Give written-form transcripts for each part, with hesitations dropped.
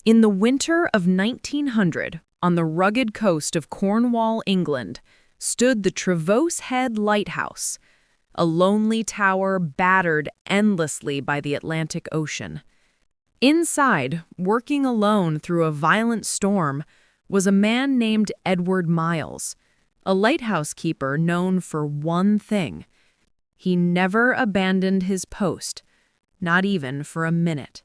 In the winter of 1900, on the rugged coast of Cornwall, England, stood the Trevose Head Lighthouse, a lonely tower battered endlessly by the Atlantic Ocean. Inside, working alone through a violent storm, was a man named Edward Miles, a lighthouse keeper known for one thing. He never abandoned his post, not even for a minute.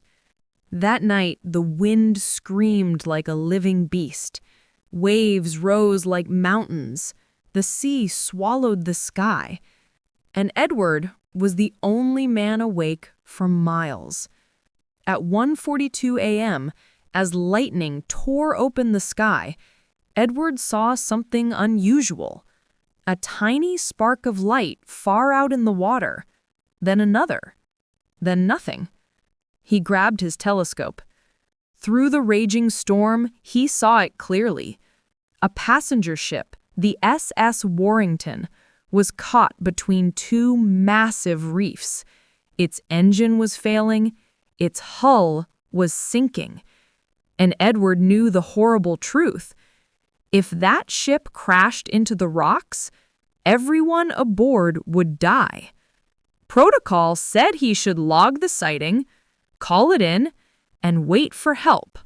That night, the wind screamed like a living beast. Waves rose like mountains. The sea swallowed the sky. And Edward was the only man awake for miles. At 1:42 a.m., as lightning tore open the sky, Edward saw something unusual. A tiny spark of light far out in the water, then another, then nothing. He grabbed his telescope. Through the raging storm, he saw it clearly. A passenger ship, the SS Warrington, was caught between two massive reefs. Its engine was failing, its hull was sinking. And Edward knew the horrible truth. If that ship crashed into the rocks, everyone aboard would die. Protocol said he should log the sighting, call it in, and wait for help.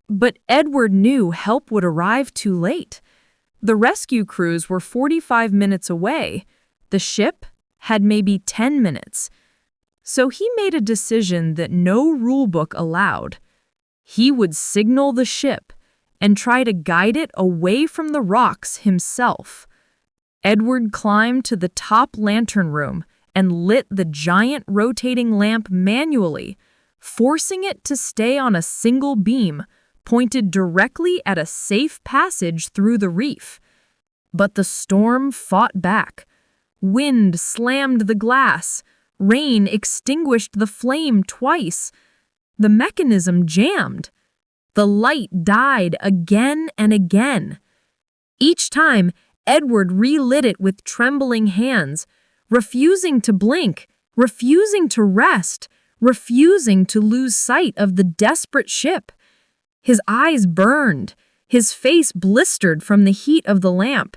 But Edward knew help would arrive too late. The rescue crews were 45 minutes away. The ship had maybe 10 minutes. So he made a decision that no rulebook allowed. He would signal the ship and try to guide it away from the rocks himself. Edward climbed to the top lantern room and lit the giant rotating lamp manually, forcing it to stay on a single beam, pointed directly at a safe passage through the reef. But the storm fought back. Wind slammed the glass. Rain extinguished the flame twice. The mechanism jammed. The light died again and again. Each time, Edward relit it with trembling hands, refusing to blink, refusing to rest, refusing to lose sight of the desperate ship. His eyes burned, his face blistered from the heat of the lamp,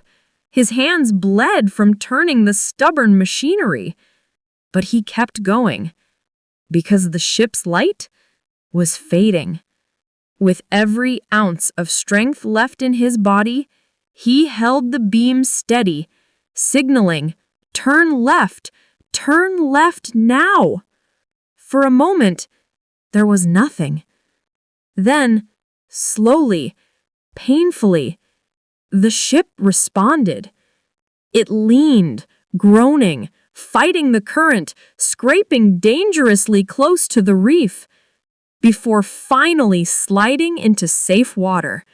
his hands bled from turning the stubborn machinery. But he kept going, because the ship's light was fading. With every ounce of strength left in his body, he held the beam steady, signaling, turn left now." For a moment, there was nothing. Then, slowly, painfully, the ship responded. It leaned, groaning, fighting the current, scraping dangerously close to the reef, before finally sliding into safe water.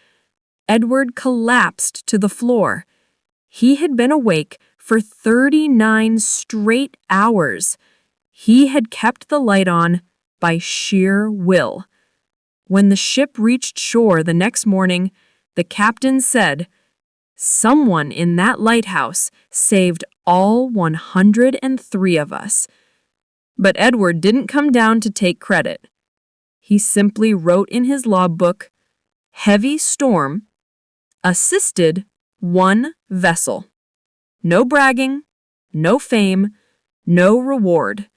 Edward collapsed to the floor. He had been awake for 39 straight hours. He had kept the light on by sheer will. When the ship reached shore the next morning, the captain said, "Someone in that lighthouse saved all 103 of us." But Edward didn't come down to take credit. He simply wrote in his logbook, "Heavy storm, assisted 1 vessel." No bragging, no fame, no reward.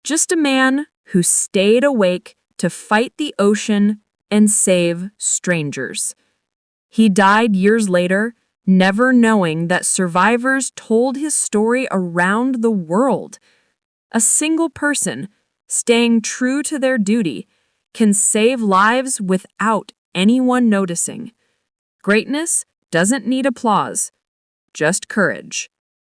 Just a man who stayed awake to fight the ocean and save strangers. He died years later, never knowing that survivors told his story around the world. A single person, staying true to their duty, can save lives without anyone noticing. Greatness doesn't need applause, just courage.